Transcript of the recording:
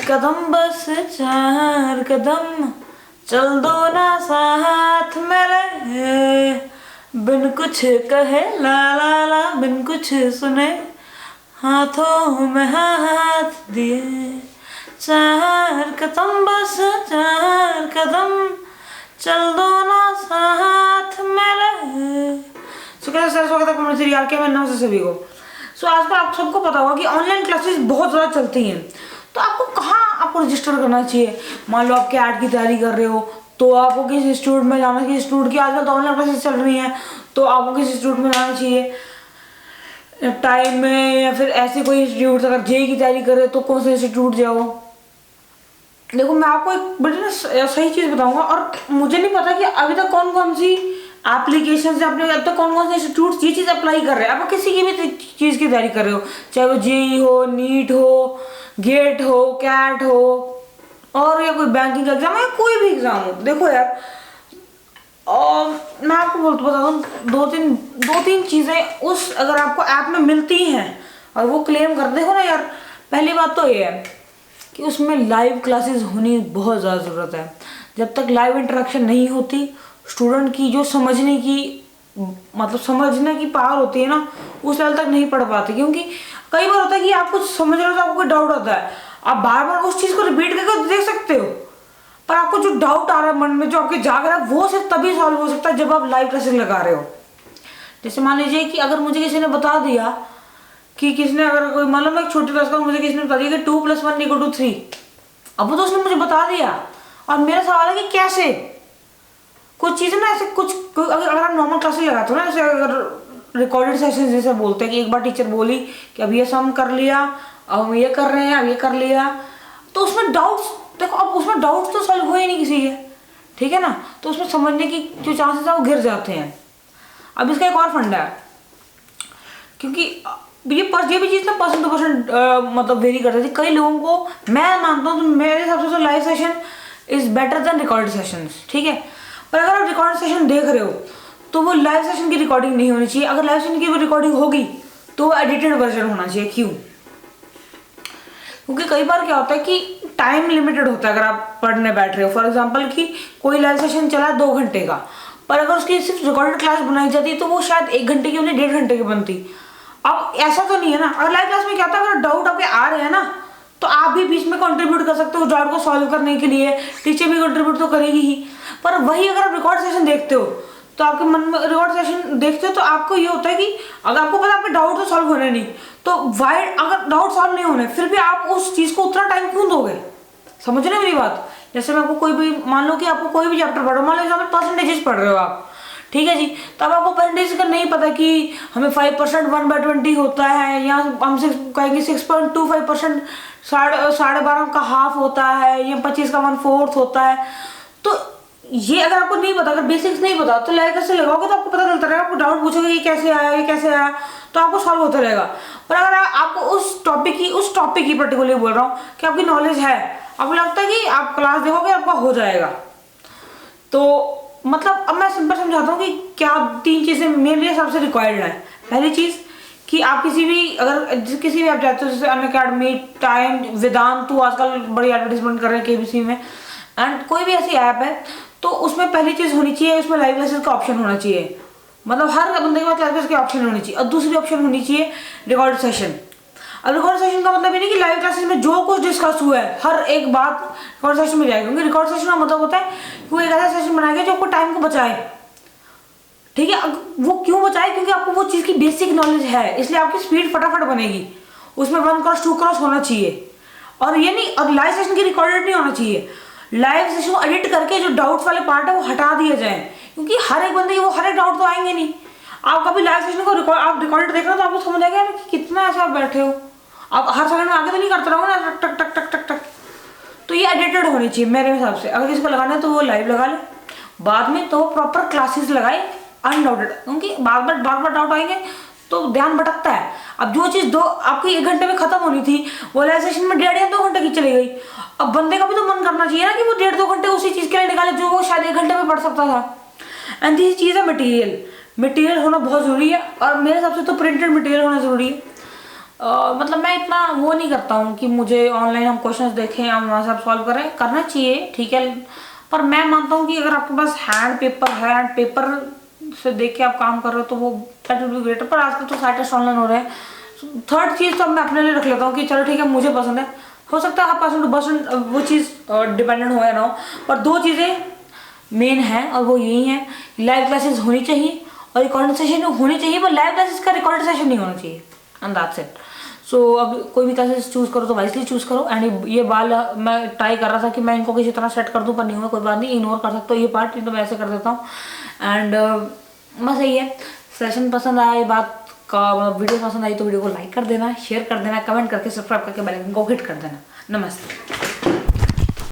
कदम बस 4 कदम चल दो ना साथ मेरे, बिन कुछ कहे ला ला ला, बिन कुछ सुने हाथों में हाथ दिए। 4 कदम बस 4 कदम चल दो ना साथ मेरे। स्वागत है सीरियल के मैं नमस्ते सभी को। आजकल आप सबको पता होगा कि ऑनलाइन क्लासेस बहुत ज़्यादा चलती हैं, तो आपको कहाँ आपको रजिस्टर करना चाहिए। मान लो आप कैट की तैयारी कर रहे हो तो आपको किस इंस्टीट्यूट में जाना चाहिए। इंस्टीट्यूट की आजकल तो ऑनलाइन क्लासेस चल रही हैं, तो आपको किस इंस्टीट्यूट में जाना चाहिए टाइम में, या फिर ऐसे कोई इंस्टीट्यूट। अगर जेईई की तैयारी कर रहे हो तो कौन सा इंस्टीट्यूट जाओ। देखो मैं आपको एक बड़ी ना सही चीज़ बताऊंगा, और मुझे नहीं पता कि अभी तक कौन कौन सी एप्लीकेशन से अपने अब तक कौन कौन से इंस्टीट्यूट ये चीज़ अप्लाई कर रहे हैं। आप किसी की भी चीज़ की तैयारी कर रहे हो, चाहे वो जेईई हो, नीट हो, गेट हो, कैट हो, और या कोई बैंकिंग एग्जाम हो, या कोई भी एग्जाम हो। देखो यार, और मैं आपको बता दूँ दो तीन चीज़ें उस अगर आपको ऐप में मिलती हैं और वो क्लेम कर देखो ना यार। पहली बात तो ये है कि उसमें लाइव क्लासेस होनी बहुत ज़्यादा ज़रूरत है। जब तक लाइव इंटरेक्शन नहीं होती, स्टूडेंट की जो समझने की पावर होती है ना, उस लेवल तक नहीं पढ़ पाते। क्योंकि कई बार होता है कि आप कुछ समझ रहे हो तो आपको कोई डाउट आता है, आप बार बार उस चीज़ को रिपीट करके देख सकते हो, पर आपको जो डाउट आ रहा है मन में, जो आपके जाग रहा है, वो सिर्फ तभी सॉल्व हो सकता है जब आप लाइव क्लासेस लगा रहे हो। जैसे मान लीजिए कि अगर मुझे किसी ने बता दिया कि अगर कोई मान लो मैं एक छोटी क्लास का, मुझे किसी ने बता दिया कि 2 + 1 = 3। अब वो तो उसने मुझे बता दिया, और मेरा सवाल है कि कैसे। कुछ चीज़ें ना ऐसे अगर आप नॉर्मल क्लासेस लगाते हो ना, जैसे अगर रिकॉर्डेड सेशन जैसे बोलते हैं कि एक बार टीचर बोली कि अब ये सम कर लिया, अब हम ये कर रहे हैं, अब ये कर लिया, तो उसमें डाउट्स देखो, अब उसमें डाउट्स तो सॉल्व हुए ही नहीं किसी के, ठीक है ना। तो उसमें समझने की जो चांसेस है वो गिर जाते हैं। अब इसका एक और फंडा है, क्योंकि ये भी चीज़ ना पर्सन टू पर्सन मतलब वेरी करती है। कई लोगों को मैं मानता हूँ, तो मेरे हिसाब से तो live session is better than recorded sessions, ठीक है। पर अगर आप रिकॉर्डेड सेशन देख रहे हो तो वो लाइव सेशन की रिकॉर्डिंग नहीं होनी चाहिए। अगर लाइव सेशन की वो रिकॉर्डिंग होगी तो वो एडिटेड वर्जन होना चाहिए। क्यों? क्योंकि कई बार क्या होता है कि टाइम लिमिटेड होता है। अगर आप पढ़ने बैठ रहे हो, फॉर एग्जांपल कि कोई लाइव सेशन चला 2 घंटे का, पर अगर उसकी सिर्फ रिकॉर्डेड क्लास बनाई जाती तो वो शायद 1 घंटे की, उन्हें 1.5 घंटे की बनती। अब ऐसा तो नहीं है ना। अगर लाइव क्लास में क्या होता है, अगर डाउट आपके आ रहे हैं ना, तो आप भी बीच में कंट्रीब्यूट कर सकते हो डाउट को सॉल्व करने के लिए। टीचर भी कंट्रीब्यूट तो करेगी ही। पर वही अगर आप रिकॉर्ड सेशन देखते हो तो आपके मन में रिकॉर्ड सेशन देखते हो तो आपको ये होता है कि अगर आपको पता है आपके डाउट तो सॉल्व होने नहीं, तो वाई अगर डाउट सॉल्व नहीं होने फिर भी आप उस चीज़ को उतना टाइम क्यों दोगे। समझ रहे मेरी बात। जैसे मैं आपको कोई भी मान लो कि आपको कोई भी चैप्टर पढ़ो, मान लो आप परसेंटेजेस पढ़ रहे हो आप, ठीक है जी। तब आपको परसेंटेज का नहीं पता कि हमें 5% 1/20 होता है, या हम कहेंगे 6.25% 12.5 का हाफ होता है, या 25 का 1/4 होता है। तो ये अगर आपको नहीं पता, अगर बेसिक्स नहीं पता, तो लाइव कैसे लगाओगे तो आपको पता चलता रहेगा। आपको डाउट पूछोगे ये कैसे आया, तो आपको सॉल्व होता रहेगा। पर अगर आपको उस टॉपिक की पर्टिकुलरली बोल रहा हूँ कि आपकी नॉलेज है, आपको लगता है कि आप क्लास देखोगे आपका हो जाएगा, तो मतलब अब मैं सिंपल समझाता हूँ कि क्या 3 चीज़ें मेरे हिसाब से रिक्वायर्ड है। पहली चीज़ कि आप किसी भी ऐप जाते हो, जैसे अनअकैडमी, टाइम, वेदांतु, आजकल बड़ी एडवर्टीजमेंट कर रहे हैं केबीसी में, एंड कोई भी ऐसी ऐप है, तो उसमें पहली चीज़ होनी चाहिए, उसमें लाइव क्लासेस का ऑप्शन होना चाहिए। मतलब हर बंदे के पास लाइव क्लास के ऑप्शन होनी चाहिए। और दूसरी ऑप्शन होनी चाहिए रिकॉर्ड सेशन। अब रिकॉर्ड सेशन का मतलब ये नहीं कि लाइव क्लासेस में जो कुछ डिस्कस हुआ है हर एक बात रिकॉर्ड सेशन में जाएगी। क्योंकि रिकॉर्ड सेशन का मतलब होता है कि वो एक ऐसा सेशन बनाएगा जो आपको टाइम को बचाए, ठीक है। वो क्यों बचाए? क्योंकि आपको वो चीज़ की बेसिक नॉलेज है, इसलिए आपकी स्पीड फटाफट बनेगी। उसमें 1 क्रॉस 2 क्रॉस होना चाहिए, और ये नहीं, और लाइव सेशन की रिकॉर्डेड नहीं होना चाहिए। लाइव सेशन को एडिट करके जो डाउट्स वाले पार्ट है वो हटा दिए जाए, क्योंकि हर एक बंदे के वो हर एक डाउट तो आएंगे नहीं। आप कभी लाइव सेशन को आप रिकॉर्डेड देख रहे हो तो आपको समझ आएगा कि कितना ऐसा आप बैठे हो। आप हर सेकंड में आगे तो नहीं करते रहोगे ना, टक टक टक टक टक। तो ये एडिटेड होनी चाहिए मेरे हिसाब से। अगर किसी को लगाना है तो वो लाइव लगा ले, बाद में तो प्रॉपर क्लासेस लगाए अनडाउटेड, क्योंकि बार बार डाउट आएंगे तो ध्यान भटकता है। अब जो चीज़ आपकी 1 घंटे में खत्म होनी थी, वो लाइव सेशन में 1.5 या 2 घंटे की चली गई। अब बंदे का भी तो मन करना चाहिए ना कि वो 1.5-2 घंटे उसी चीज़ के लिए निकाले जो वो शायद 1 घंटे में पढ़ सकता था। एंड दिस चीज़ है मटेरियल होना बहुत ज़रूरी है, और मेरे हिसाब से तो प्रिंटेड मटेरियल होना ज़रूरी है। मतलब मैं इतना वो नहीं करता हूँ कि मुझे ऑनलाइन हम क्वेश्चंस देखें हम वहाँ से आप सॉल्व करें, करना चाहिए ठीक है, पर मैं मानता हूँ कि अगर आपके पास हैंड पेपर से देख के आप काम कर रहे हो तो वो दैट विल बी ग्रेटर। पर आजकल तो सारे टेस्ट ऑनलाइन हो रहे हैं। थर्ड चीज़ तो मैं अपने लिए रख लेता हूँ कि चलो ठीक है मुझे पसंद है, हो सकता है आप परसेंट टू परसेंट वो चीज़ डिपेंडेंट हो या ना हो, पर दो चीज़ें मेन है और वो यही है, लाइव क्लासेस होनी चाहिए और रिकॉर्डेड सेशन होनी चाहिए, पर लाइव क्लासेस का रिकॉर्डेड सेशन नहीं होना चाहिए, एंड दैट्स इट। सो अब कोई भी क्लासेस चूज करो तो वाइसली चूज करो। एंड ये बाल मैं ट्राई कर रहा था कि मैं इनको किसी तरह सेट कर दूं, पर नहीं हुआ, कोई बात नहीं, इग्नोर कर सकते हो ये पार्ट, तो मैं ऐसे कर देता हूँ। एंड बस यही है, सेशन पसंद आया, ये बात का वीडियो पसंद आई तो वीडियो को लाइक कर देना, शेयर कर देना, कमेंट करके सब्सक्राइब करके बेल आइकन को हिट कर देना। नमस्ते।